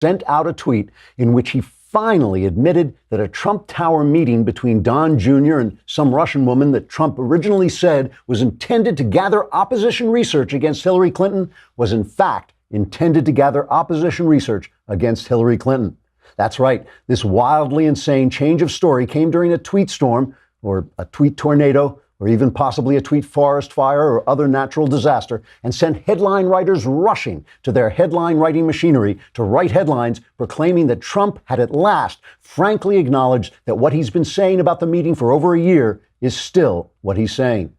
sent out a tweet in which he finally admitted that a Trump Tower meeting between Don Jr. and some Russian woman that Trump originally said was intended to gather opposition research against Hillary Clinton was in fact intended to gather opposition research against Hillary Clinton. That's right. This wildly insane change of story came during a tweet storm or a tweet tornado or even possibly a tweet forest fire or other natural disaster, and sent headline writers rushing to their headline writing machinery to write headlines proclaiming that Trump had at last frankly acknowledged that what he's been saying about the meeting for over a year is still what he's saying.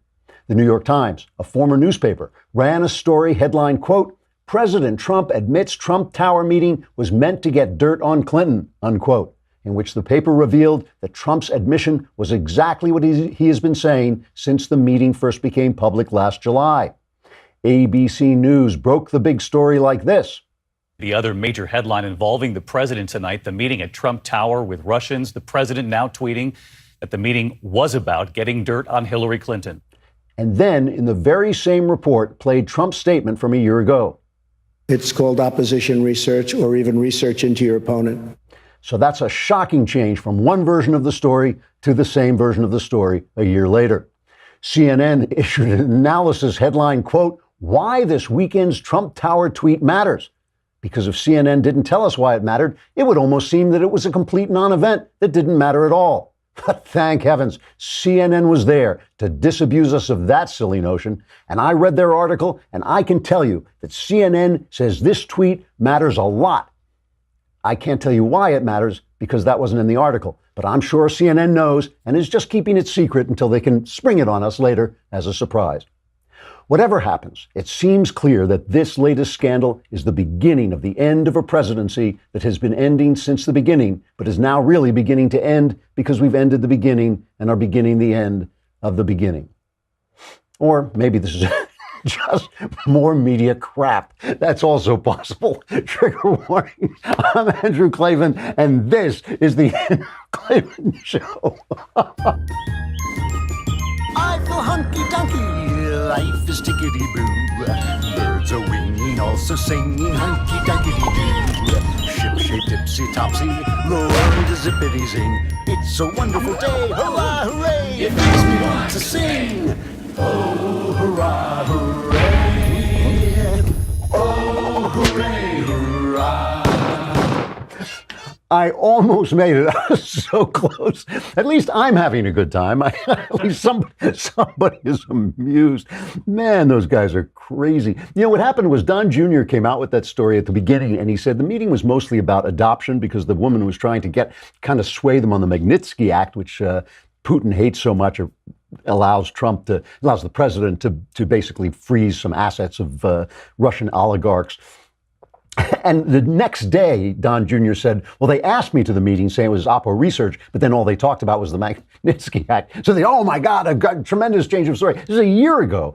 The New York Times, a former newspaper, ran a story headline, quote, "President Trump admits Trump Tower meeting was meant to get dirt on Clinton," unquote, in which the paper revealed that Trump's admission was exactly what he has been saying since the meeting first became public last July. ABC News broke the big story like this. The other major headline involving the president tonight, the meeting at Trump Tower with Russians, the president now tweeting that the meeting was about getting dirt on Hillary Clinton. And then, in the very same report, played Trump's statement from a year ago. It's called opposition research or even research into your opponent. So that's a shocking change from one version of the story to the same version of the story a year later. CNN issued an analysis headline, quote, "Why this weekend's Trump Tower tweet matters." Because if CNN didn't tell us why it mattered, it would almost seem that it was a complete non-event that didn't matter at all. But thank heavens, CNN was there to disabuse us of that silly notion. And I read their article, and I can tell you that CNN says this tweet matters a lot. I can't tell you why it matters because that wasn't in the article, but I'm sure CNN knows and is just keeping it secret until they can spring it on us later as a surprise. Whatever happens, it seems clear that this latest scandal is the beginning of the end of a presidency that has been ending since the beginning, but is now really beginning to end because we've ended the beginning and are beginning the end of the beginning. Or maybe this is just more media crap. That's also possible. Trigger warning. I'm Andrew Klavan, and this is the Andrew Klavan Show. I feel hunky-dunky, life is tickety-boo. Birds are winging, also singing hunky-dunky-doo. Ship-shaped, tipsy-topsy, the world is zippity-zing. It's a wonderful day, hurrah, hooray! It makes me want to sing. Oh, hurrah, hooray! Oh, hooray, hurrah! I almost made it. I was so close. At least I'm having a good time. At least somebody is amused. Man, those guys are crazy. You know, what happened was Don Jr. came out with that story at the beginning, and he said the meeting was mostly about adoption because the woman was trying to kind of sway them on the Magnitsky Act, which Putin hates so much, or allows the president to basically freeze some assets of Russian oligarchs. And the next day, Don Jr. said, well, they asked me to the meeting saying it was Oppo research, but then all they talked about was the Magnitsky Act. So oh my God, I've got a tremendous change of story. This is a year ago,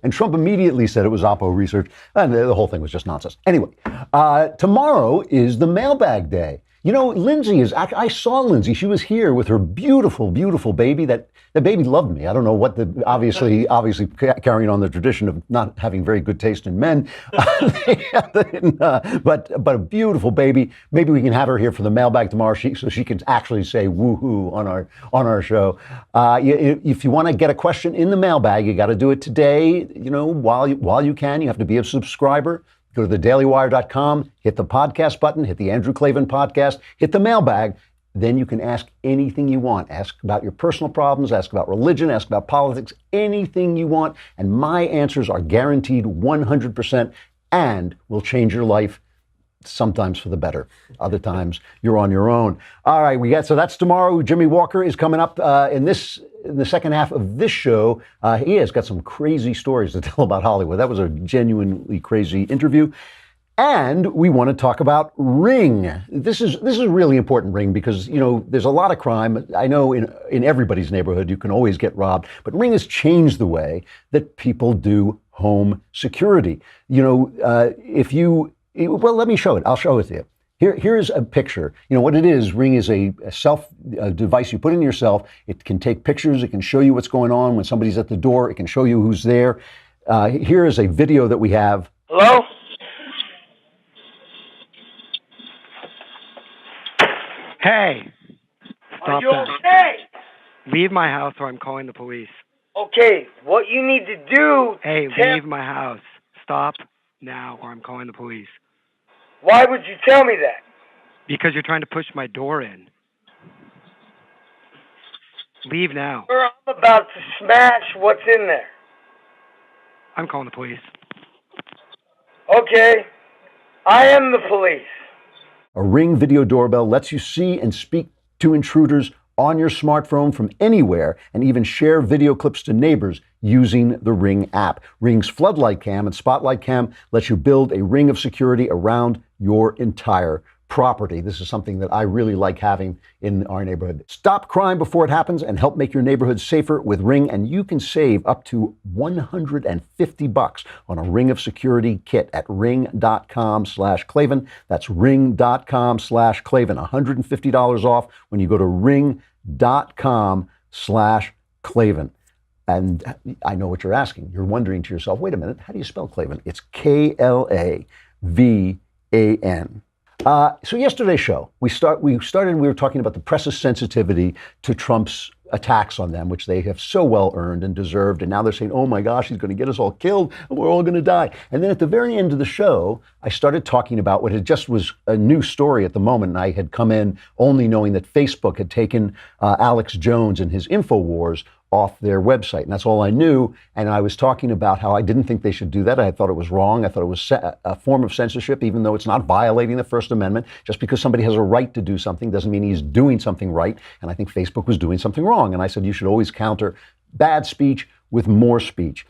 and Trump immediately said it was Oppo research, and the whole thing was just nonsense. Anyway, tomorrow is the mailbag day. You know, I saw Lindsay. She was here with her beautiful, beautiful baby. That baby loved me. I don't know what obviously carrying on the tradition of not having very good taste in men. But a beautiful baby. Maybe we can have her here for the mailbag tomorrow so she can actually say woohoo on our show. If you want to get a question in the mailbag, you got to do it today. You know, while you can, you have to be a subscriber. Go to thedailywire.com, hit the podcast button, hit the Andrew Klavan podcast, hit the mailbag. Then you can ask anything you want. Ask about your personal problems, ask about religion, ask about politics, anything you want. And my answers are guaranteed 100% and will change your life, sometimes for the better. Other times you're on your own. All right, so that's tomorrow. Jimmy Walker is coming up in the second half of this show. He has got some crazy stories to tell about Hollywood. That was a genuinely crazy interview. And we want to talk about Ring. This is a really important, Ring, because, you know, there's a lot of crime. I know in everybody's neighborhood you can always get robbed, but Ring has changed the way that people do home security. You know, well, let me show it. I'll show it to you. Here's a picture. You know what it is? Ring is a device you put in yourself. It can take pictures. It can show you what's going on when somebody's at the door. It can show you who's there. Here is a video that we have. Hello? Hey, Are stop you that. okay? Leave my house or I'm calling the police. Okay, what you need to do... Hey, Tim, leave my house. Stop now or I'm calling the police. why would you tell me that? Because you're trying to push my door in. Leave now. Sir, I'm about to smash what's in there. I'm calling the police. Okay, I am the police. A Ring video doorbell lets you see and speak to intruders on your smartphone from anywhere and even share video clips to neighbors using the Ring app. Ring's Floodlight Cam and Spotlight Cam lets you build a ring of security around your entire property. This is something that I really like having in our neighborhood. Stop crime before it happens and help make your neighborhood safer with Ring, and you can save up to $150 on a Ring of Security kit at ring.com/Klavan. That's ring.com/Klavan. $150 off when you go to ring.com/Klavan. And I know what you're asking. You're wondering to yourself, wait a minute, how do you spell Klavan? It's Klavan. So yesterday's show, we were talking about the press's sensitivity to Trump's attacks on them, which they have so well earned and deserved. And now they're saying, oh my gosh, he's going to get us all killed and we're all going to die. And then at the very end of the show, I started talking about what had just was a new story at the moment. And I had come in only knowing that Facebook had taken Alex Jones and his InfoWars off their website. And that's all I knew. And I was talking about how I didn't think they should do that. I thought it was wrong. I thought it was a form of censorship, even though it's not violating the First Amendment. Just because somebody has a right to do something doesn't mean he's doing something right. And I think Facebook was doing something wrong. And I said, you should always counter bad speech with more speech.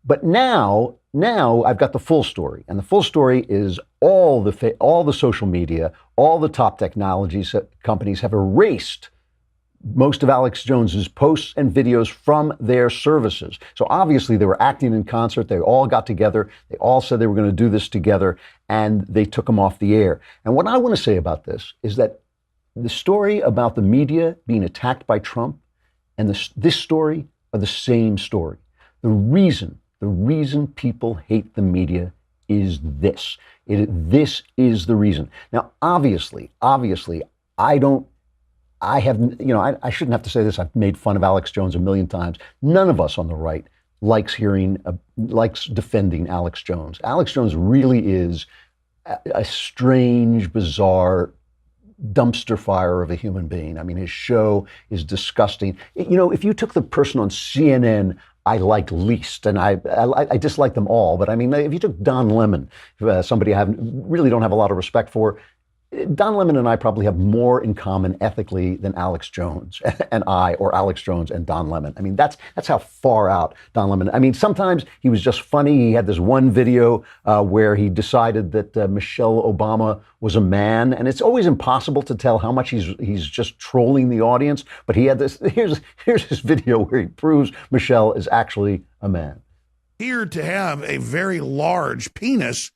But now I've got the full story. And the full story is all the social media, all the top technology companies have erased most of Alex Jones's posts and videos from their services. So obviously they were acting in concert. They all got together. They all said they were going to do this together, and they took them off the air. And what I want to say about this is that the story about the media being attacked by Trump and this story are the same story. The reason people hate the media is this. This is the reason. Now, obviously, I shouldn't have to say this. I've made fun of Alex Jones a million times. None of us on the right likes defending Alex Jones. Alex Jones really is a strange, bizarre dumpster fire of a human being. I mean, his show is disgusting. If you took the person on CNN I like least, and I dislike them all, but I mean, if you took Don Lemon, somebody I really don't have a lot of respect for, Don Lemon and I probably have more in common ethically than Alex Jones and or Alex Jones and Don Lemon. I mean, that's how far out Don Lemon. I mean, sometimes he was just funny. He had this one video where he decided that Michelle Obama was a man, and it's always impossible to tell how much he's just trolling the audience. But he had this. Here's this video where he proves Michelle is actually a man. Appeared to have a very large penis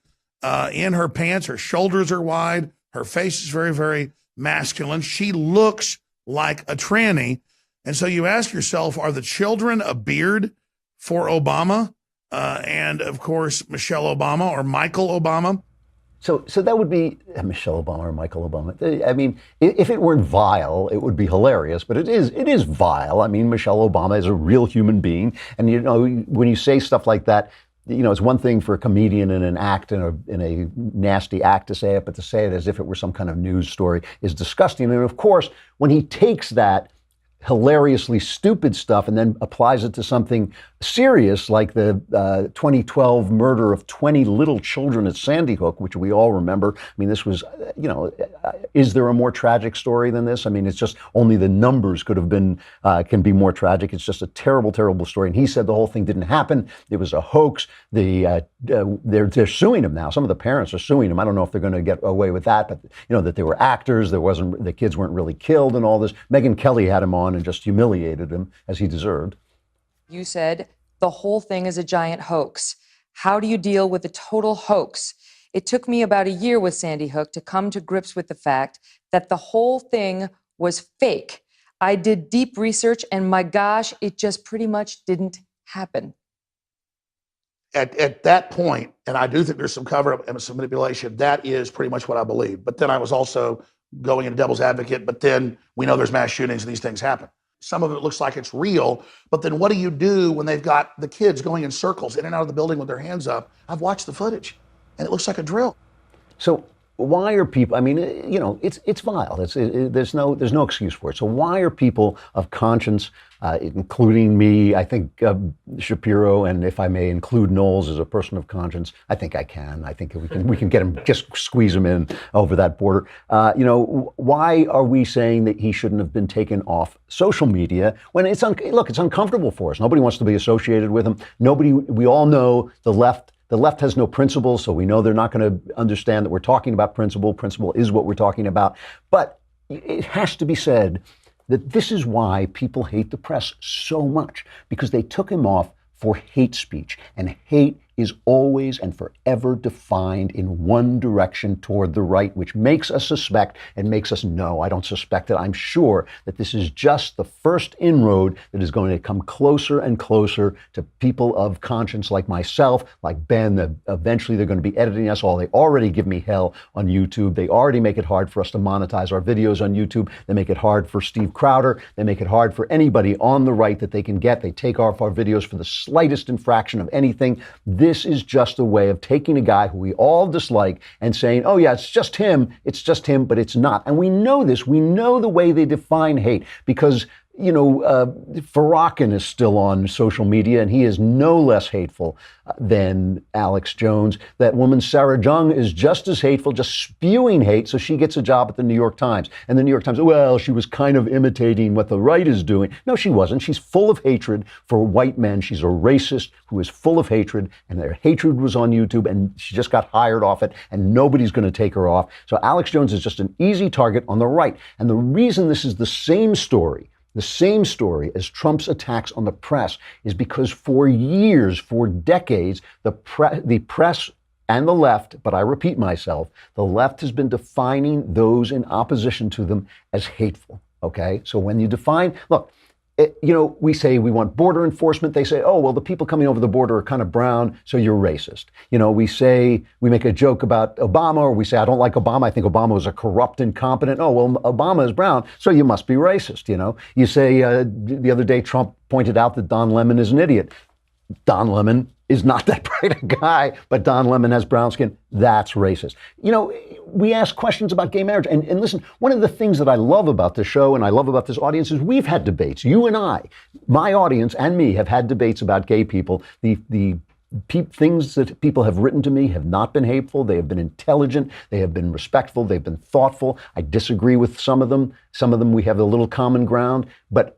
in her pants. Her shoulders are wide. Her face is very, very masculine. She looks like a tranny. And so you ask yourself, are the children a beard for Obama? And, of course, Michelle Obama or Michael Obama? So that would be Michelle Obama or Michael Obama. I mean, if it weren't vile, it would be hilarious. But it is vile. I mean, Michelle Obama is a real human being. And, when you say stuff like that, it's one thing for a comedian in an act, in a nasty act to say it, but to say it as if it were some kind of news story is disgusting. And of course, when he takes that hilariously stupid stuff and then applies it to something serious like the 2012 murder of 20 little children at Sandy Hook, which we all remember. I mean, this was, is there a more tragic story than this? I mean, it's just only the numbers can be more tragic. It's just a terrible, terrible story. And he said the whole thing didn't happen. It was a hoax. They're suing him now. Some of the parents are suing him. I don't know if they're going to get away with that, but that they were actors. The kids weren't really killed and all this. Megyn Kelly had him on and just humiliated him as he deserved. You said the whole thing is a giant hoax. How do you deal with a total hoax? It took me about a year with Sandy Hook to come to grips with the fact that the whole thing was fake. I did deep research and my gosh, it just pretty much didn't happen. At that point, and I do think there's some cover-up and some manipulation, that is pretty much what I believe. But then I was also going into devil's advocate, but then we know there's mass shootings and these things happen. Some of it looks like it's real, but then what do you do when they've got the kids going in circles in and out of the building with their hands up? I've watched the footage, and it looks like a drill. So why are people? I mean, it's vile. There's no excuse for it. So why are people of conscience, including me? I think Shapiro, and if I may include Knowles as a person of conscience, I think I can. I think we can get him, just squeeze him in over that border. Why are we saying that he shouldn't have been taken off social media when it's uncomfortable for us? Nobody wants to be associated with him. We all know the left. The left has no principles, so we know they're not going to understand that we're talking about principle. Principle is what we're talking about. But it has to be said that this is why people hate the press so much, because they took him off for hate speech. And hate is always and forever defined in one direction toward the right, which makes us suspect and makes us know. I don't suspect it. I'm sure that this is just the first inroad that is going to come closer and closer to people of conscience like myself, like Ben, that eventually they're going to be editing us all. They already give me hell on YouTube. They already make it hard for us to monetize our videos on YouTube. They make it hard for Steve Crowder. They make it hard for anybody on the right that they can get. They take off our videos for the slightest infraction of anything. This is just a way of taking a guy who we all dislike and saying, oh yeah, it's just him, but it's not. And we know this. We know the way they define hate because, Farrakhan is still on social media and he is no less hateful than Alex Jones. That woman, Sarah Jung, is just as hateful, just spewing hate, so she gets a job at the New York Times. And the New York Times, well, she was kind of imitating what the right is doing. No, she wasn't. She's full of hatred for white men. She's a racist who is full of hatred, and their hatred was on YouTube, and she just got hired off it, and nobody's going to take her off. So Alex Jones is just an easy target on the right. And the reason this is the same story as Trump's attacks on the press is because for years, for decades, the press and the left, but I repeat myself, the left has been defining those in opposition to them as hateful. Okay? So when you define, look, we say we want border enforcement. They say, oh, well, the people coming over the border are kind of brown, so you're racist. We make a joke about Obama, or we say, I don't like Obama. I think Obama was a corrupt, incompetent. Oh, well, Obama is brown, so you must be racist. You say the other day, Trump pointed out that Don Lemon is an idiot. Don Lemon is not that bright a guy, but Don Lemon has brown skin. That's racist. We ask questions about gay marriage. And listen, one of the things that I love about this show and I love about this audience is we've had debates. You and I, my audience and me, have had debates about gay people. The things that people have written to me have not been hateful. They have been intelligent. They have been respectful. They've been thoughtful. I disagree with some of them. Some of them we have a little common ground. But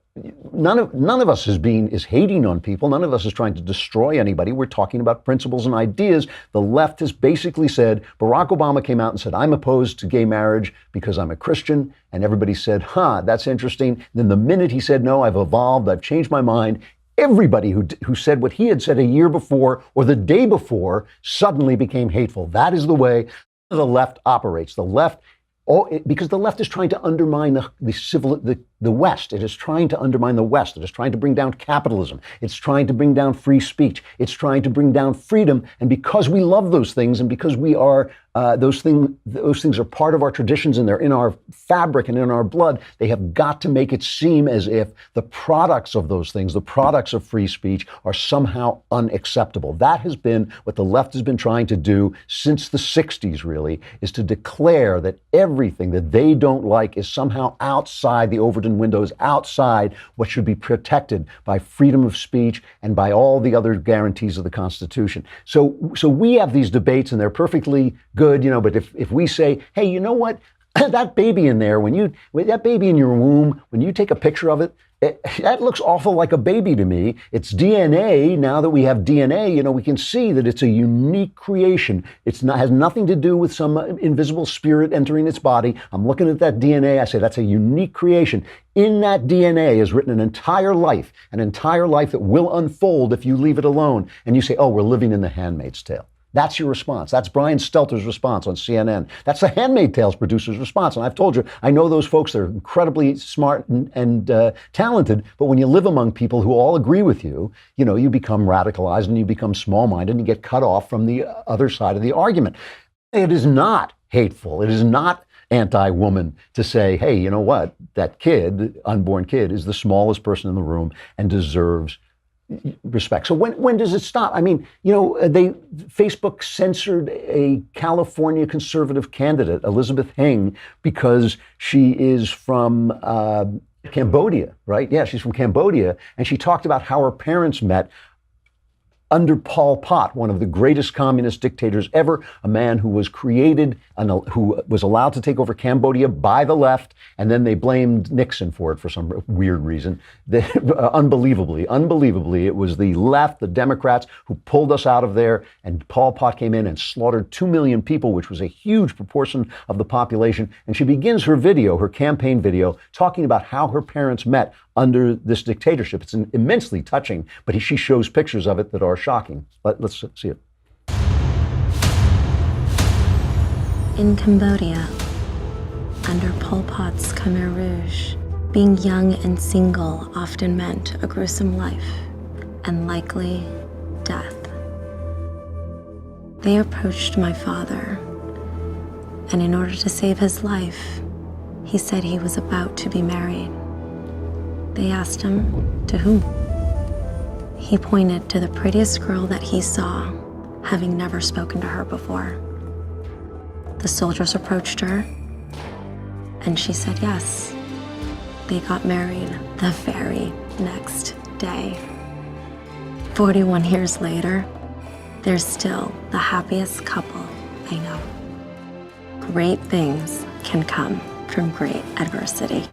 none of us is hating on people. None of us is trying to destroy anybody. We're talking about principles and ideas. The left has basically said, Barack Obama came out and said, I'm opposed to gay marriage because I'm a Christian. And everybody said, that's interesting. And then the minute he said, no, I've evolved, I've changed my mind, everybody who said what he had said a year before or the day before suddenly became hateful. That is the way the left operates. The left, because the left is trying to undermine the West. It is trying to undermine the West. It is trying to bring down capitalism. It's trying to bring down free speech. It's trying to bring down freedom. And because we love those things, and because we are those things are part of our traditions and they're in our fabric and in our blood, they have got to make it seem as if the products of those things, the products of free speech, are somehow unacceptable. That has been what the left has been trying to do since the 60s, really, is to declare that everything that they don't like is somehow outside the Overton windows, outside what should be protected by freedom of speech and by all the other guarantees of the Constitution. So we have these debates and they're perfectly good, but if we say, hey, you know what, that baby in there, that baby in your womb, when you take a picture of it, that looks awful like a baby to me. It's DNA. Now that we have DNA, we can see that it's a unique creation. Has nothing to do with some invisible spirit entering its body. I'm looking at that DNA. I say that's a unique creation. In that DNA is written an entire life that will unfold if you leave it alone. And you say, oh, we're living in The Handmaid's Tale. That's your response. That's Brian Stelter's response on CNN. That's the Handmaid's Tale's producer's response. And I've told you, I know those folks. They're incredibly smart and talented. But when you live among people who all agree with you, you become radicalized and you become small-minded and you get cut off from the other side of the argument. It is not hateful. It is not anti-woman to say, hey, you know what? That kid, unborn kid, is the smallest person in the room and deserves respect. So when does it stop? I mean, Facebook censored a California conservative candidate, Elizabeth Heng, because she is from Cambodia, right? Yeah, she's from Cambodia, and she talked about how her parents met under Pol Pot, one of the greatest communist dictators ever, a man who was created, who was allowed to take over Cambodia by the left, and then they blamed Nixon for it for some weird reason. Unbelievably, it was the left, the Democrats, who pulled us out of there, and Pol Pot came in and slaughtered 2 million people, which was a huge proportion of the population. And she begins her video, her campaign video, talking about how her parents met under this dictatorship. It's immensely touching, but she shows pictures of it that are shocking. Let's see it. In Cambodia, under Pol Pot's Khmer Rouge, being young and single often meant a gruesome life and likely death. They approached my father, and in order to save his life, he said he was about to be married. They asked him, to whom? He pointed to the prettiest girl that he saw, having never spoken to her before. The soldiers approached her, and she said yes. They got married the very next day. 41 years later, they're still the happiest couple I know. Great things can come from great adversity.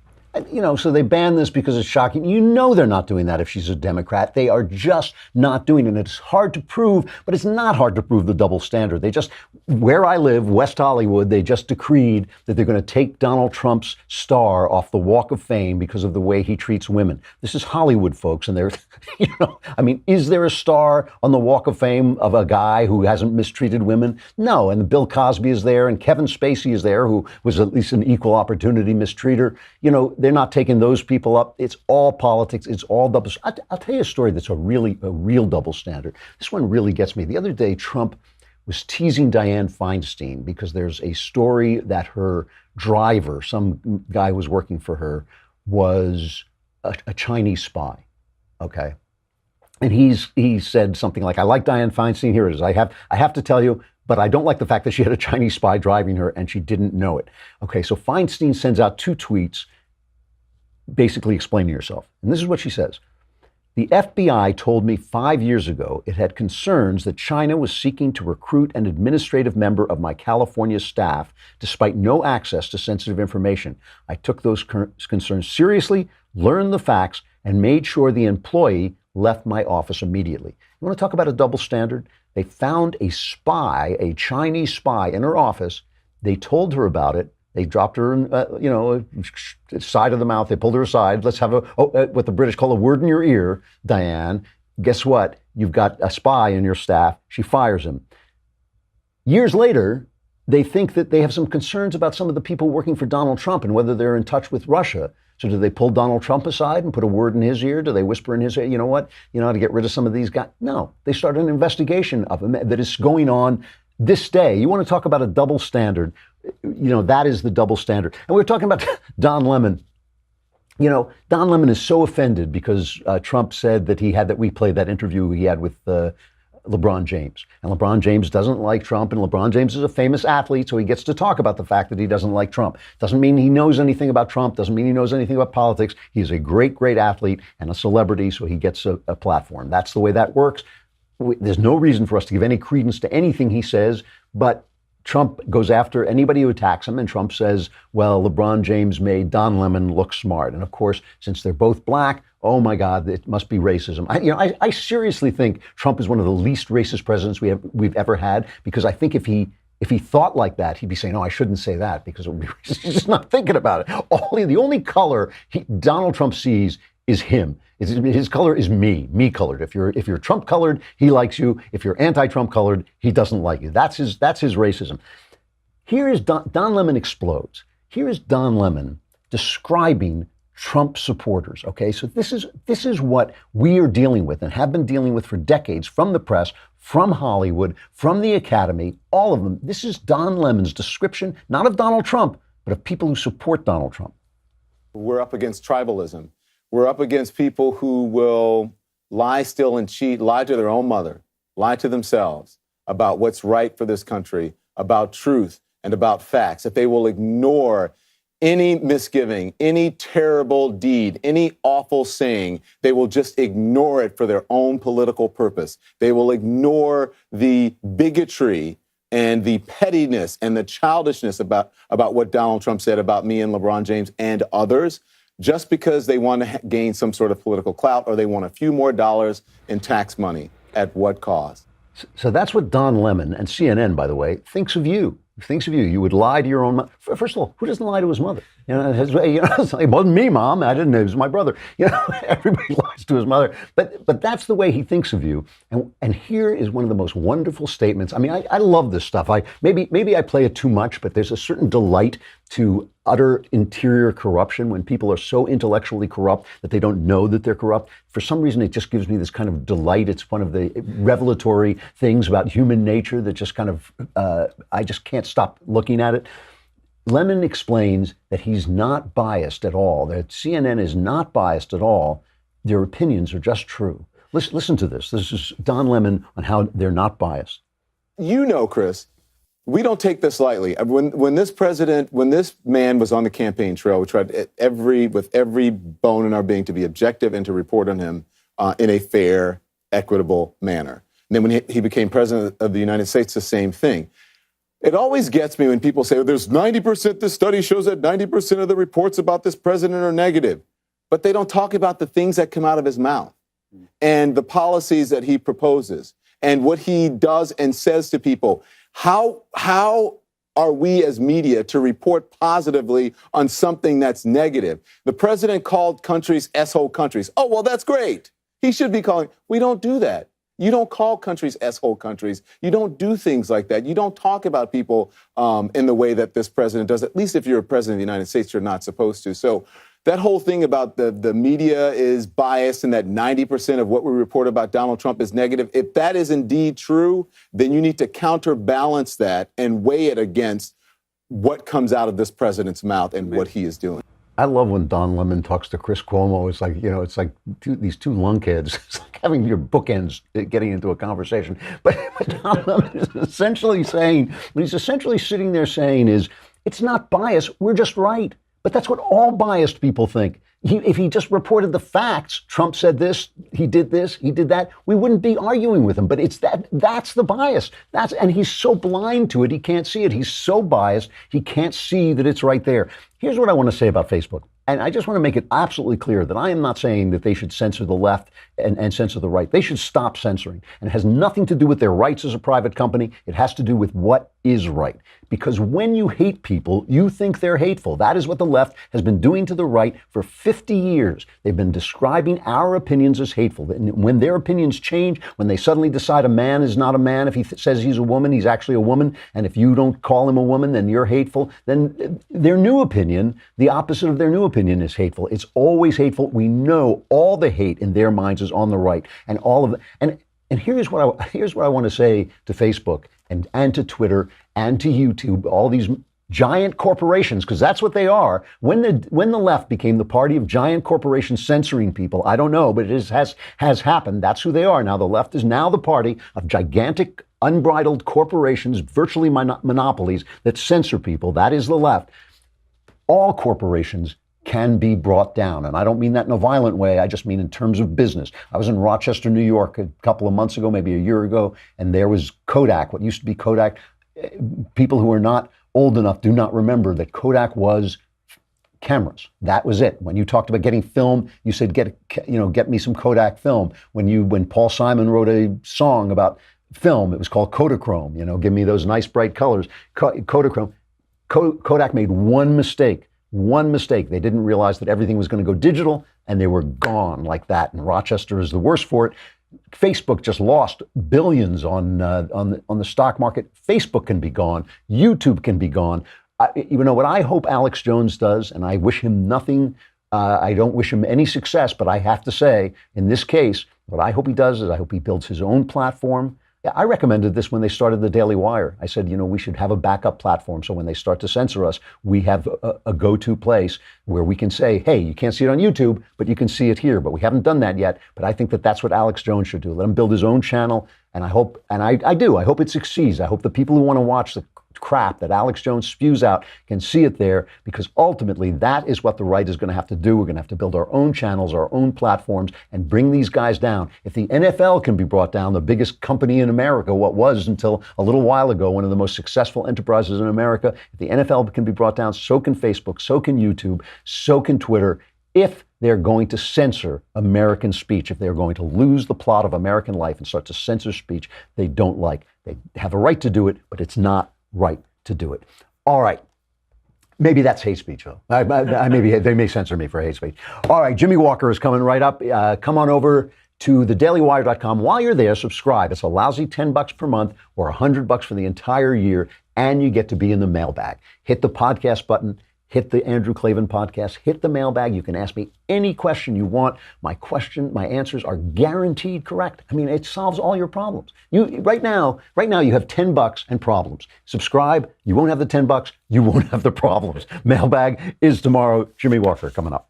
So they ban this because it's shocking. They're not doing that if she's a Democrat. They are just not doing it. And it's hard to prove, but it's not hard to prove the double standard. Where I live, West Hollywood, they just decreed that they're going to take Donald Trump's star off the Walk of Fame because of the way he treats women. This is Hollywood, folks. And they're, is there a star on the Walk of Fame of a guy who hasn't mistreated women? No. And Bill Cosby is there, and Kevin Spacey is there, who was at least an equal opportunity mistreater. They're not taking those people up. It's all politics. It's all double. I'll tell you a story that's a real double standard. This one really gets me. The other day, Trump was teasing Dianne Feinstein because there's a story that her driver, some guy who was working for her, was a Chinese spy. Okay. And he said something like, I like Dianne Feinstein. Here it is. I have to tell you, but I don't like the fact that she had a Chinese spy driving her and she didn't know it. Okay. So Feinstein sends out 2 tweets basically explaining herself. And this is what she says. The FBI told me 5 years ago it had concerns that China was seeking to recruit an administrative member of my California staff despite no access to sensitive information. I took those concerns seriously, learned the facts, and made sure the employee left my office immediately. You want to talk about a double standard? They found a spy, a Chinese spy in her office. They told her about it. They dropped her in, side of the mouth. They pulled her aside. Let's have what the British call a word in your ear, Diane. Guess what? You've got a spy in your staff. She fires him. Years later, they think that they have some concerns about some of the people working for Donald Trump and whether they're in touch with Russia. So do they pull Donald Trump aside and put a word in his ear? Do they whisper in his ear, you know what? You know how to get rid of some of these guys? No, they start an investigation of him that is going on this day. You want to talk about a double standard? That is the double standard. And we're talking about Don Lemon. Don Lemon is so offended because Trump said that we played that interview he had with LeBron James. And LeBron James doesn't like Trump, and LeBron James is a famous athlete, so he gets to talk about the fact that he doesn't like Trump. Doesn't mean he knows anything about Trump, doesn't mean he knows anything about politics. He's a great, great athlete and a celebrity, so he gets a platform. That's the way that works. There's no reason for us to give any credence to anything he says, but Trump goes after anybody who attacks him, and Trump says, well, LeBron James made Don Lemon look smart. And of course, since they're both black, oh my God, it must be racism. I seriously think Trump is one of the least racist presidents we've ever had, because I think if he thought like that, he'd be saying, no, I shouldn't say that because it would be racist. He's just not thinking about it. The only color Donald Trump sees is him. His color is me colored. If you're Trump colored, he likes you. If you're anti-Trump colored, he doesn't like you. That's his racism. Here is Don Lemon explodes. Here is Don Lemon describing Trump supporters. Okay, so this is what we are dealing with and have been dealing with for decades, from the press, from Hollywood, from the Academy, all of them. This is Don Lemon's description, not of Donald Trump, but of people who support Donald Trump. We're up against tribalism. We're up against people who will lie, steal, and cheat, lie to their own mother, lie to themselves about what's right for this country, about truth, and about facts. If they will ignore any misgiving, any terrible deed, any awful saying, they will just ignore it for their own political purpose. They will ignore the bigotry and the pettiness and the childishness about what Donald Trump said about me and LeBron James and others, just because they want to gain some sort of political clout or they want a few more dollars in tax money. At what cost? So that's what Don Lemon, and CNN, by the way, thinks of you. Thinks of you. You would lie to your own mother. First of all, who doesn't lie to his mother? It's like, it wasn't me, Mom. I didn't know. It was my brother. Everybody lies to his mother. But that's the way he thinks of you. And here is one of the most wonderful statements. I mean, I love this stuff. Maybe I play it too much, but there's a certain delight to utter interior corruption when people are so intellectually corrupt that they don't know that they're corrupt. For some reason, it just gives me this kind of delight. It's one of the revelatory things about human nature that just kind of, I just can't stop looking at it. Lemon explains that he's not biased at all, that CNN is not biased at all. Their opinions are just true. Listen to this. This is Don Lemon on how they're not biased. You know, Chris, we don't take this lightly. When this man was on the campaign trail, we tried with every bone in our being to be objective and to report on him in a fair, equitable manner. And then when he became president of the United States, the same thing. It always gets me when people say, there's 90%, this study shows that 90% of the reports about this president are negative. But they don't talk about the things that come out of his mouth and the policies that he proposes and what he does and says to people. How are we as media to report positively on something that's negative? The president called countries S-hole countries. Oh, well, that's great. He should be calling. We don't do that. You don't call countries S-hole countries. You don't do things like that. You don't talk about people in the way that this president does. At least if you're a president of the United States, you're not supposed to. So that whole thing about the media is biased and that 90% of what we report about Donald Trump is negative, if that is indeed true, then you need to counterbalance that and weigh it against what comes out of this president's mouth and what he is doing. I love when Don Lemon talks to Chris Cuomo. It's like, it's like these two lunkheads. It's like having your bookends getting into a conversation. But Don Lemon is essentially saying, what he's essentially sitting there saying is, it's not bias, we're just right. But that's what all biased people think. If he just reported the facts, Trump said this, he did that, we wouldn't be arguing with him. But it's that's the bias. And he's so blind to it, he can't see it. He's so biased, he can't see that it's right there. Here's what I want to say about Facebook. And I just want to make it absolutely clear that I am not saying that they should censor the left and censor the right. They should stop censoring. And it has nothing to do with their rights as a private company. It has to do with what is right. Because when you hate people, you think they're hateful. That is what the left has been doing to the right for 50 years. They've been describing our opinions as hateful. And when their opinions change, when they suddenly decide a man is not a man, if he says he's a woman, he's actually a woman. And if you don't call him a woman, then you're hateful. Then their new opinion, the opposite of their new opinion, is hateful. It's always hateful. We know all the hate in their minds is on the right, and all of it. And here's what I want to say to Facebook and to Twitter and to YouTube, all these giant corporations, because that's what they are. When the left became the party of giant corporations censoring people, I don't know, but it has happened. That's who they are now. The left is now the party of gigantic, unbridled corporations, virtually monopolies that censor people. That is the left. All corporations can be brought down. And I don't mean that in a violent way. I just mean in terms of business. I was in Rochester, New York a couple of months ago, maybe a year ago, and there was Kodak, what used to be Kodak. People who are not old enough do not remember that Kodak was cameras. That was it. When you talked about getting film, you said, get me some Kodak film. When Paul Simon wrote a song about film, it was called Kodachrome. Give me those nice bright colors. Kodachrome. Kodak made one mistake. They didn't realize that everything was going to go digital, and they were gone like that. And Rochester is the worst for it. Facebook just lost billions on the stock market. Facebook can be gone. YouTube can be gone. What I hope Alex Jones does, and I wish him nothing. I don't wish him any success, but I have to say, in this case, what I hope he does is I hope he builds his own platform. Yeah, I recommended this when they started the Daily Wire. I said, we should have a backup platform. So when they start to censor us, we have a go-to place where we can say, hey, you can't see it on YouTube, but you can see it here. But we haven't done that yet. But I think that that's what Alex Jones should do. Let him build his own channel. And I hope, and I do, I hope it succeeds. I hope the people who want to watch the crap that Alex Jones spews out can see it there, because ultimately that is what the right is going to have to do. We're going to have to build our own channels, our own platforms, and bring these guys down. If the NFL can be brought down, the biggest company in America, what was until a little while ago one of the most successful enterprises in America, if the NFL can be brought down, so can Facebook, so can YouTube, so can Twitter. If they're going to censor American speech, if they're going to lose the plot of American life and start to censor speech they don't like, they have a right to do it, but it's not right to do it. All right. Maybe that's hate speech, though. Maybe they may censor me for hate speech. All right. Jimmy Walker is coming right up. Come on over to thedailywire.com. While you're there, subscribe. It's a lousy $10 per month or $100 for the entire year, and you get to be in the mailbag. Hit the podcast button. Hit the Andrew Klavan podcast, hit the mailbag. You can ask me any question you want. My answers are guaranteed correct. I mean, it solves all your problems. Right now you have $10 and problems. Subscribe, you won't have the $10, you won't have the problems. Mailbag is tomorrow. Jimmy Walker coming up.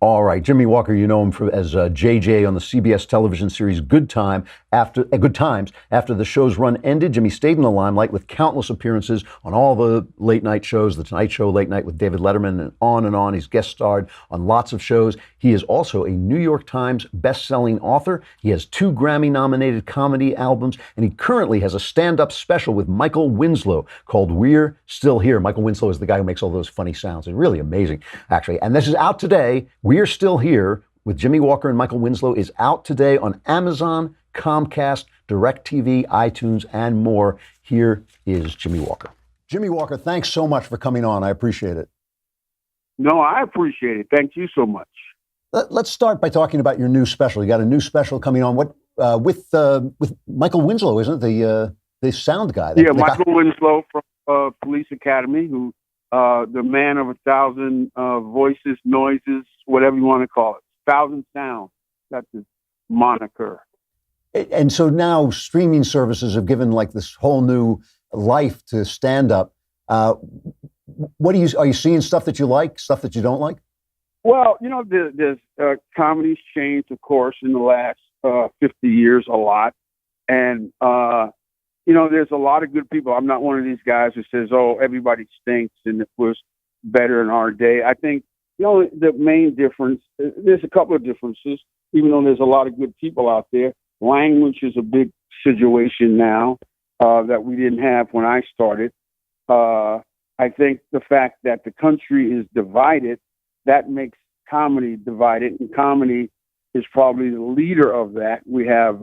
All right, Jimmy Walker, you know him as JJ on the CBS television series Good Times. After the show's run ended, Jimmy stayed in the limelight with countless appearances on all the late night shows, The Tonight Show, Late Night with David Letterman, and on and on. He's guest starred on lots of shows. He is also a New York Times best-selling author. He has 2 Grammy-nominated comedy albums, and he currently has a stand-up special with Michael Winslow called We're Still Here. Michael Winslow is the guy who makes all those funny sounds. It's really amazing, actually. And this is out today. We're Still Here with Jimmy Walker and Michael Winslow is out today on Amazon, Comcast, DirecTV, iTunes, and more. Here is Jimmy Walker. Jimmy Walker, thanks so much for coming on. I appreciate it. No, I appreciate it. Thank you so much. Let's start by talking about your new special. You got a new special coming on. What with Michael Winslow, isn't it? The sound guy. Michael Winslow from Police Academy, who the man of 1,000 voices, noises, whatever you want to call it. 1,000 sounds. That's his moniker. And so now streaming services have given like this whole new life to stand-up. Are you seeing stuff that you like, stuff that you don't like? Well, there's comedy's changed, of course, in the last 50 years a lot. And, there's a lot of good people. I'm not one of these guys who says, oh, everybody stinks and it was better in our day. I think, the main difference, there's a couple of differences, even though there's a lot of good people out there. Language is a big situation now that we didn't have when I started. I think the fact that the country is divided, that makes comedy divided, and comedy is probably the leader of that. We have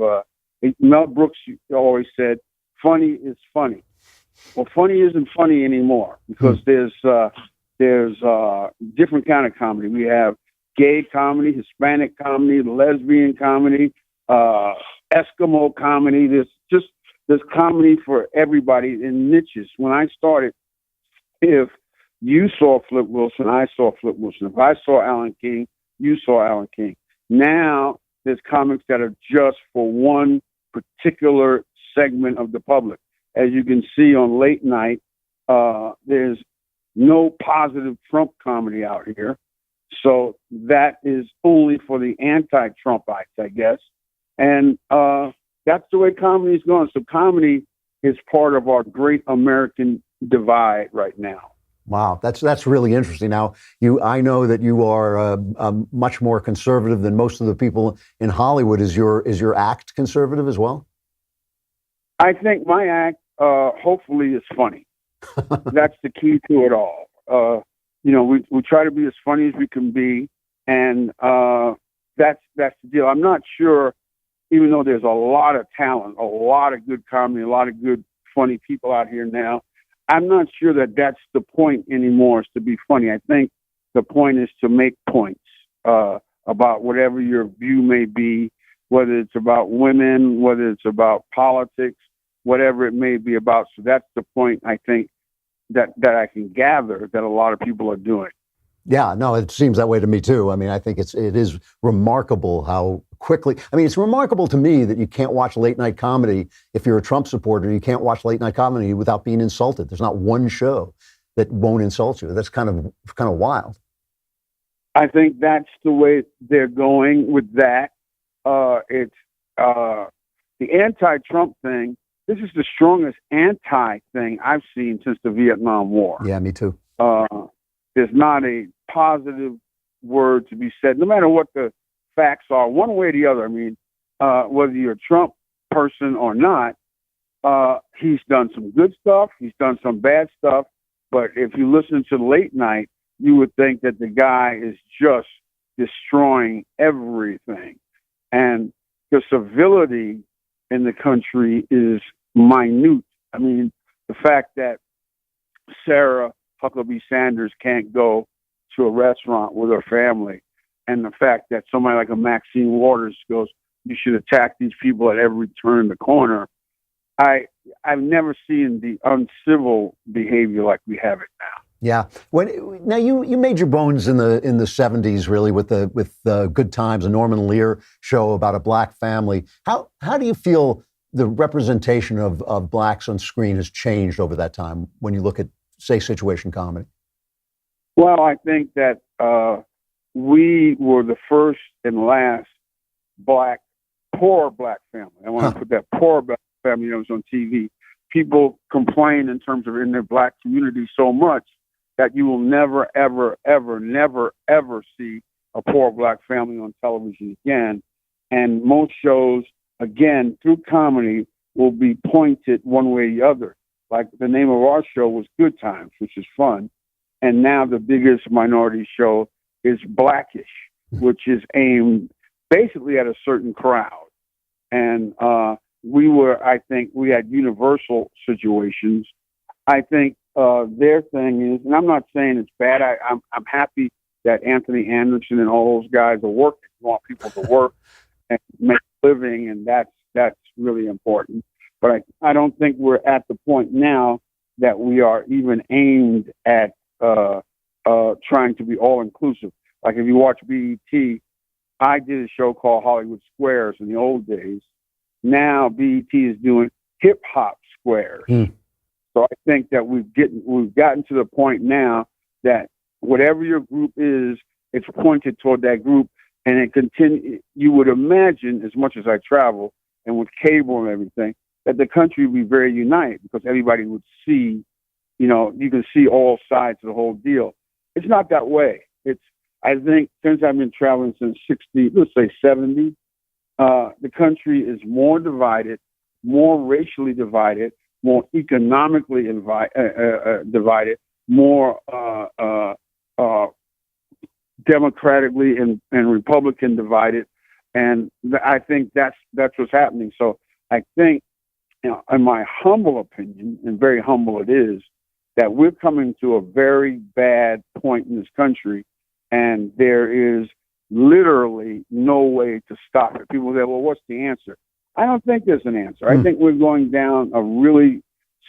Mel Brooks always said, funny is funny. Well, funny isn't funny anymore because there's different kind of comedy. We have gay comedy, Hispanic comedy, lesbian comedy, Eskimo comedy. There's comedy for everybody in niches. When I started, if you saw Flip Wilson, I saw Flip Wilson. If I saw Alan King, you saw Alan King. Now there's comics that are just for one particular segment of the public. As you can see on late night, there's no positive Trump comedy out here. So that is only for the anti-Trumpites, I guess. And that's the way comedy is going. So comedy is part of our great American divide right now. Wow, that's really interesting. Now, I know that you are much more conservative than most of the people in Hollywood. Is your act conservative as well? I think my act, hopefully, is funny. That's the key to it all. We try to be as funny as we can be, and that's the deal. I'm not sure, even though there's a lot of talent, a lot of good comedy, a lot of good funny people out here now, I'm not sure that that's the point anymore, is to be funny. I think the point is to make points about whatever your view may be, whether it's about women, whether it's about politics, whatever it may be about. So that's the point, I think, that I can gather that a lot of people are doing. Yeah, no, it seems that way to me too. I mean, I think it is remarkable how quickly. I mean, it's remarkable to me that you can't watch late night comedy if you're a Trump supporter. You can't watch late night comedy without being insulted. There's not one show that won't insult you. That's kind of wild. I think that's the way they're going with that. It's the anti-Trump thing. This is the strongest anti thing I've seen since the Vietnam War. Yeah, me too. There's not a positive word to be said, no matter what the facts are, one way or the other. I mean, whether you're a Trump person or not, he's done some good stuff. He's done some bad stuff. But if you listen to late night, you would think that the guy is just destroying everything. And the civility in the country is minute. I mean, the fact that Sarah Huckabee Sanders can't go to a restaurant with her family, and the fact that somebody like a Maxine Waters goes, you should attack these people at every turn of the corner. I've never seen the uncivil behavior like we have it now. Yeah. Now you made your bones in the 70s really with the Good Times, a Norman Lear show about a black family. How do you feel the representation of blacks on screen has changed over that time when you look at, say, situation comedy? Well, I think that we were the first and last poor black family. I want to put that poor black family that was on TV. People complain in terms of in their black community so much that you will never, ever, ever, never, ever see a poor black family on television again. And most shows, again, through comedy, will be pointed one way or the other. Like the name of our show was Good Times, which is fun. And now the biggest minority show is Blackish, which is aimed basically at a certain crowd. And I think we had universal situations. I think their thing is, and I'm not saying it's bad. I'm happy that Anthony Anderson and all those guys are working. We want people to work and make a living, and that's really important. But I don't think we're at the point now that we are even aimed at trying to be all inclusive. Like if you watch BET, I did a show called Hollywood Squares in the old days. Now BET is doing hip hop squares. So I think that we've gotten to the point now that whatever your group is, it's pointed toward that group, and it continue. You would imagine, as much as I travel and with cable and everything, that the country would be very united because everybody would see, you can see all sides of the whole deal. It's not that way. I think since I've been traveling since 70, the country is more divided, more racially divided, more economically divided, more democratically and Republican divided. And I think that's what's happening. So I think, in my humble opinion, and very humble it is, that we're coming to a very bad point in this country, and there is literally no way to stop it. People say, well, what's the answer? I don't think there's an answer. I think we're going down a really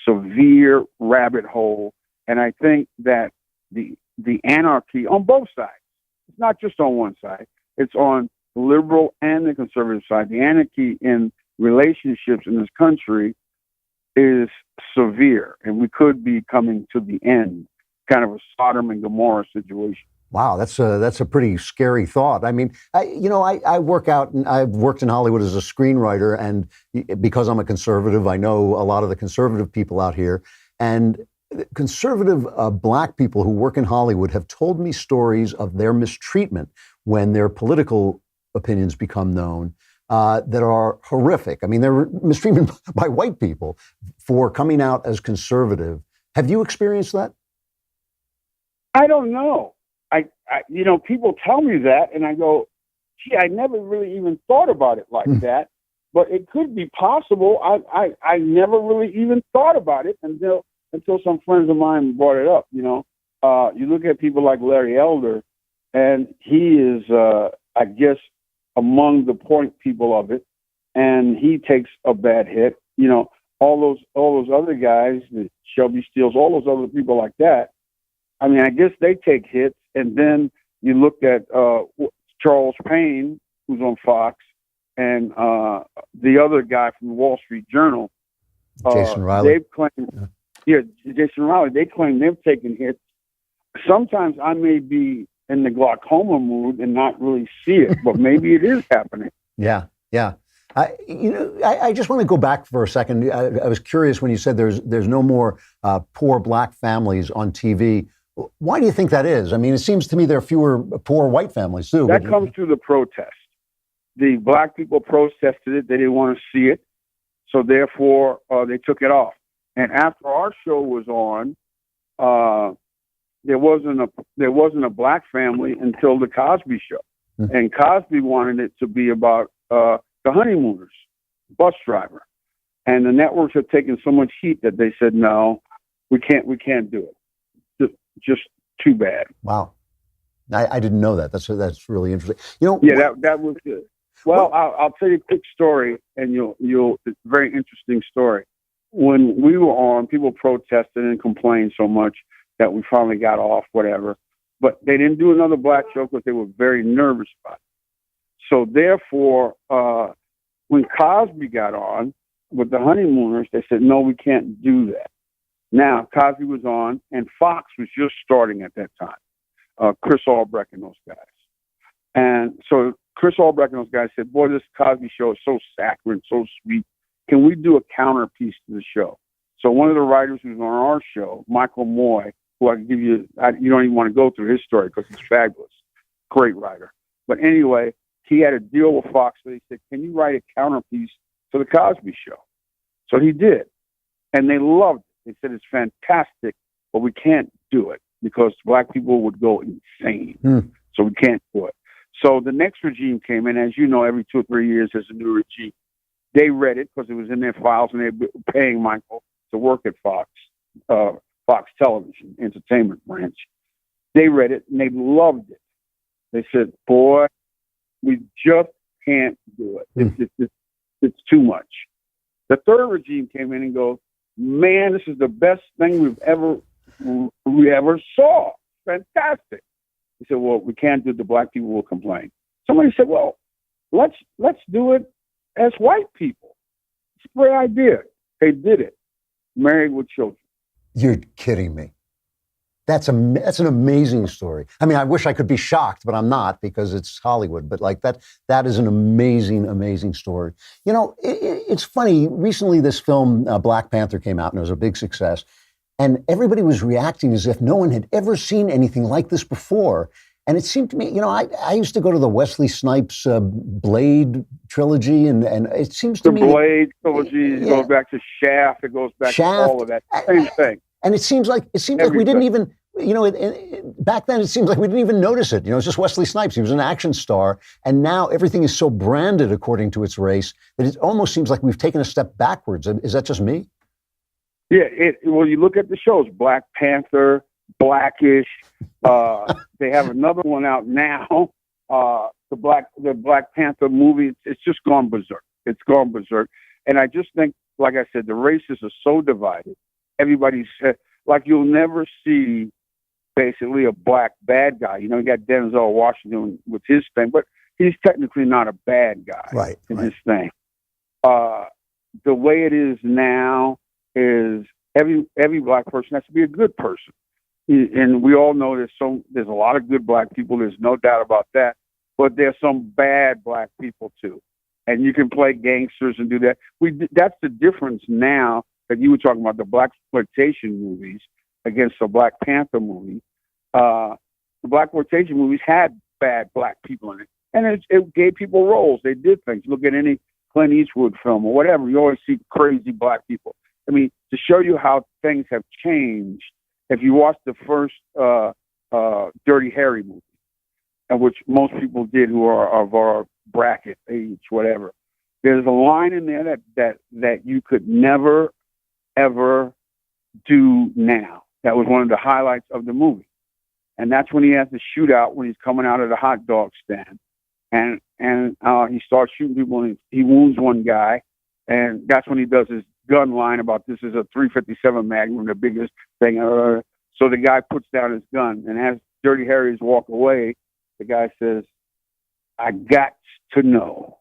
severe rabbit hole, and I think that the anarchy on both sides, it's not just on one side, it's on the liberal and the conservative side. The anarchy in relationships in this country is severe, and we could be coming to the end, kind of a Sodom and Gomorrah situation. Wow, that's a pretty scary thought. I mean, I work out, and I've worked in Hollywood as a screenwriter, and because I'm a conservative, I know a lot of the conservative people out here, and conservative black people who work in Hollywood have told me stories of their mistreatment when their political opinions become known that are horrific. I mean, they're mistreatment by white people for coming out as conservative. Have you experienced that? I don't know. People tell me that, and I go, gee, I never really even thought about it like that, but it could be possible. I never really even thought about it until some friends of mine brought it up. You look at people like Larry Elder, and he is, I guess, among the point people of it, and he takes a bad hit. All those other guys, the Shelby Steels, all those other people like that. I mean, I guess they take hits, And then you looked at Charles Payne, who's on Fox, and the other guy from the Wall Street Journal. Jason Riley. They've claimed, Jason Riley. They claim they've taken hits. Sometimes I may be in the glaucoma mood and not really see it, but maybe it is happening. Yeah, yeah. I just want to go back for a second. I was curious when you said there's no more poor black families on TV. Why do you think that is? I mean, it seems to me there are fewer poor white families too. That comes through the protest. The black people protested it. They didn't want to see it. So therefore, they took it off. And after our show was on, there wasn't a black family until the Cosby Show, and Cosby wanted it to be about the honeymooners, bus driver, and the networks have taken so much heat that they said no, we can't do it. Just too bad. Wow, I didn't know that. That's really interesting. That was good. Well, I'll tell you a quick story, and it's a very interesting story. When we were on, people protested and complained so much that we finally got off, whatever. But they didn't do another black show because they were very nervous about it. So therefore, when Cosby got on with the honeymooners, they said, no, we can't do that. Now, Cosby was on, and Fox was just starting at that time, Chris Albrecht and those guys. And so Chris Albrecht and those guys said, boy, this Cosby show is so saccharine, so sweet. Can we do a counterpiece to the show? So one of the writers who's on our show, Michael Moy, who I can give you, you don't even want to go through his story because he's fabulous. Great writer. But anyway, he had a deal with Fox. So he said, can you write a counterpiece to the Cosby Show? So he did. And they loved it. They said, it's fantastic, but we can't do it because black people would go insane. So we can't do it. So the next regime came in. As you know, every 2 or 3 years, there's a new regime. They read it because it was in their files, and they were paying Michael to work at Fox Television Entertainment Branch. They read it, and they loved it. They said, boy, we just can't do it. It's too much. The third regime came in and goes, man, this is the best thing we ever saw. Fantastic. He said, well, we can't do it. The black people will complain. Somebody said, well, let's do it as white people. It's a great idea. They did it. Married with children. You're kidding me. That's an amazing story. I mean, I wish I could be shocked, but I'm not because it's Hollywood. But like that is an amazing, amazing story. You know, it's funny. Recently, this film Black Panther came out and it was a big success. And everybody was reacting as if no one had ever seen anything like this before. And it seemed to me, you know, I used to go to the Wesley Snipes Blade trilogy, and it seems to me... The Blade trilogy goes back to Shaft. It goes back to all of that. Same thing. And it seems like we didn't even, you know, back then it seems like we didn't even notice it. You know, it's just Wesley Snipes. He was an action star. And now everything is so branded according to its race that it almost seems like we've taken a step backwards. Is that just me? Yeah, well, you look at the shows, Black Panther, Blackish. They have another one out now. The Black Panther movie. It's just gone berserk. It's gone berserk. And I just think, like I said, the races are so divided. Everybody's like, you'll never see basically a black bad guy. You know, you got Denzel Washington with his thing, but he's technically not a bad guy his thing. The way it is now is every black person has to be a good person. And we all know there's a lot of good black people. There's no doubt about that. But there's some bad black people too. And you can play gangsters and do that. That's the difference now that you were talking about the blaxploitation movies against the Black Panther movie. The blaxploitation movies had bad black people in it. And it gave people roles. They did things. Look at any Clint Eastwood film or whatever. You always see crazy black people. I mean, to show you how things have changed, if you watch the first Dirty Harry movie, and which most people did who are of our bracket, age, whatever, there's a line in there that you could never, ever do now. That was one of the highlights of the movie. And that's when he has the shootout when he's coming out of the hot dog stand. And he starts shooting people and he wounds one guy. And that's when he does his gun line about this is a .357 Magnum, the biggest thing. So the guy puts down his gun, and as Dirty Harry's walk away, the guy says, "I got to know."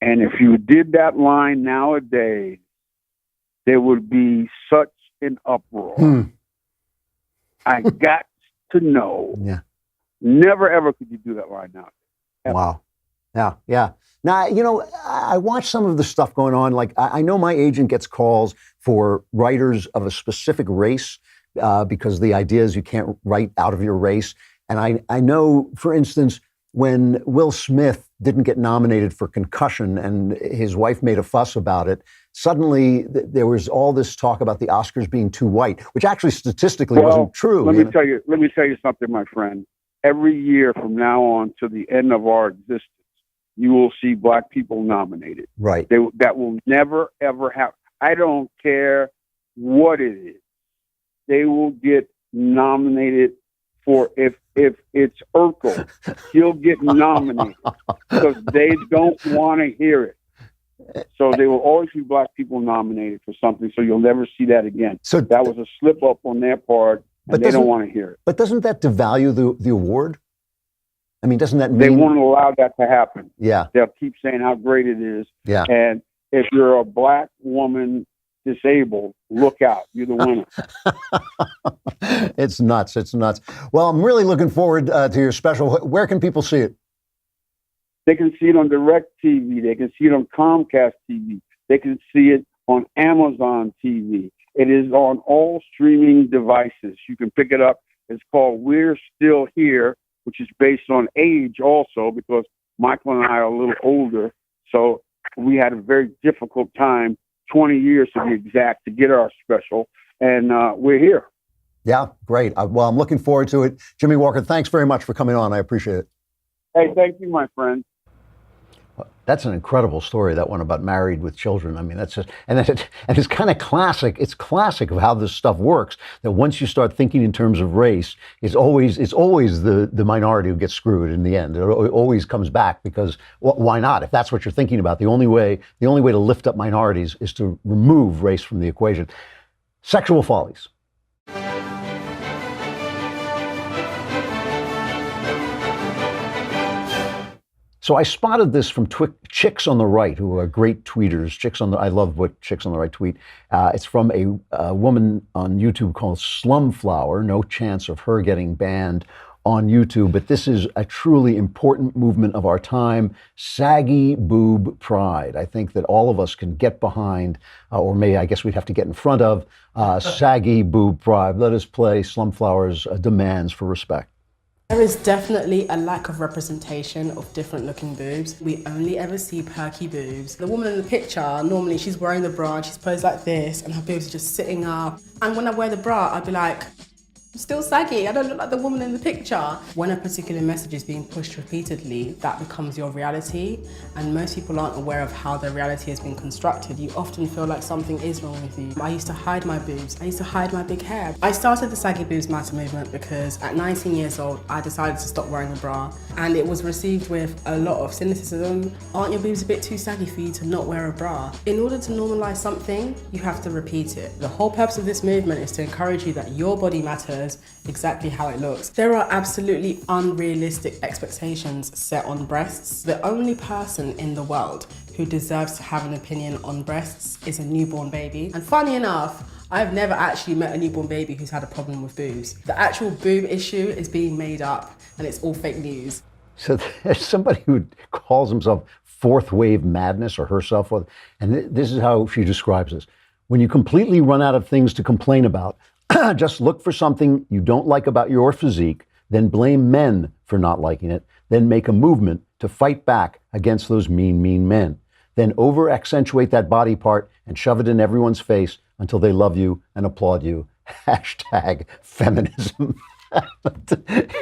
And if you did that line nowadays, there would be such an uproar. I got to know. Yeah. Never ever could you do that line now. Ever. Wow. Yeah, yeah. Now, you know, I watch some of the stuff going on. Like, I know my agent gets calls for writers of a specific race because the idea is you can't write out of your race. And I know, for instance, when Will Smith didn't get nominated for Concussion and his wife made a fuss about it, suddenly there was all this talk about the Oscars being too white, which actually statistically wasn't true. Let me tell you something, my friend. Every year from now on to the end of our existence, you will see black people nominated. Right. That will never, ever happen. I don't care what it is. They will get nominated for, if it's Urkel, he'll get nominated because they don't want to hear it. So there will always be black people nominated for something, so you'll never see that again. So that was a slip up on their part, and they don't want to hear it. But doesn't that devalue the award? I mean, doesn't that mean... They won't allow that to happen. Yeah. They'll keep saying how great it is. Yeah. And if you're a black woman disabled, look out. You're the winner. It's nuts. It's nuts. Well, I'm really looking forward to your special. Where can people see it? They can see it on DirecTV. They can see it on Comcast TV. They can see it on Amazon TV. It is on all streaming devices. You can pick it up. It's called We're Still Here, which is based on age also, because Michael and I are a little older. So we had a very difficult time, 20 years to be exact, to get our special. And we're here. Yeah, great. Well, I'm looking forward to it. Jimmy Walker, thanks very much for coming on. I appreciate it. Hey, thank you, my friend. That's an incredible story, that one about Married with Children. I mean, that's just, and it's kind of classic. It's classic of how this stuff works, that once you start thinking in terms of race, it's always the minority who gets screwed in the end. It always comes back because, well, why not? If that's what you're thinking about, the only way to lift up minorities is to remove race from the equation. Sexual follies. So I spotted this from Chicks on the Right, who are great tweeters. I love what Chicks on the Right tweet. It's from a woman on YouTube called Slumflower. No chance of her getting banned on YouTube, but this is a truly important movement of our time, saggy boob pride. I think that all of us can get behind, or maybe I guess we'd have to get in front of, saggy boob pride. Let us play Slumflower's demands for respect. There is definitely a lack of representation of different looking boobs. We only ever see perky boobs. The woman in the picture, normally she's wearing the bra, she's posed like this, and her boobs are just sitting up. And when I wear the bra, I'd be like, I'm still saggy, I don't look like the woman in the picture. When a particular message is being pushed repeatedly, that becomes your reality, and most people aren't aware of how their reality has been constructed. You often feel like something is wrong with you. I used to hide my boobs, I used to hide my big hair. I started the Saggy Boobs Matter movement because at 19 years old, I decided to stop wearing a bra, and it was received with a lot of cynicism. Aren't your boobs a bit too saggy for you to not wear a bra? In order to normalize something, you have to repeat it. The whole purpose of this movement is to encourage you that your body matters exactly how it looks. There are absolutely unrealistic expectations set on breasts. The only person in the world who deserves to have an opinion on breasts is a newborn baby. And funny enough, I've never actually met a newborn baby who's had a problem with boobs. The actual boob issue is being made up and it's all fake news. So there's somebody who calls himself fourth wave madness, or herself, and this is how she describes this. When you completely run out of things to complain about, just look for something you don't like about your physique, then blame men for not liking it, then make a movement to fight back against those mean men. Then over-accentuate that body part and shove it in everyone's face until they love you and applaud you. Hashtag feminism.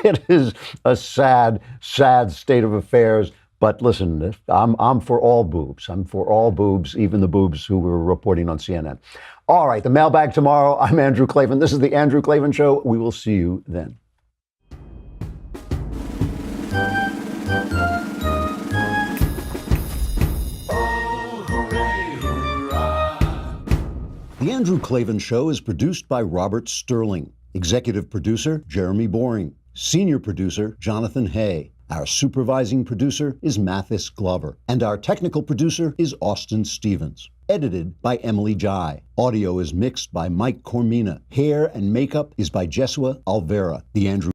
It is a sad, sad state of affairs. But listen, I'm for all boobs. I'm for all boobs, even the boobs who were reporting on CNN. All right, the mailbag tomorrow. I'm Andrew Klavan. This is the Andrew Klavan Show. We will see you then. The Andrew Klavan Show is produced by Robert Sterling. Executive producer, Jeremy Boring. Senior producer, Jonathan Hay. Our supervising producer is Mathis Glover. And our technical producer is Austin Stevens. Edited by Emily Jai. Audio is mixed by Mike Cormina. Hair and makeup is by Jesua Alvera. The Andrew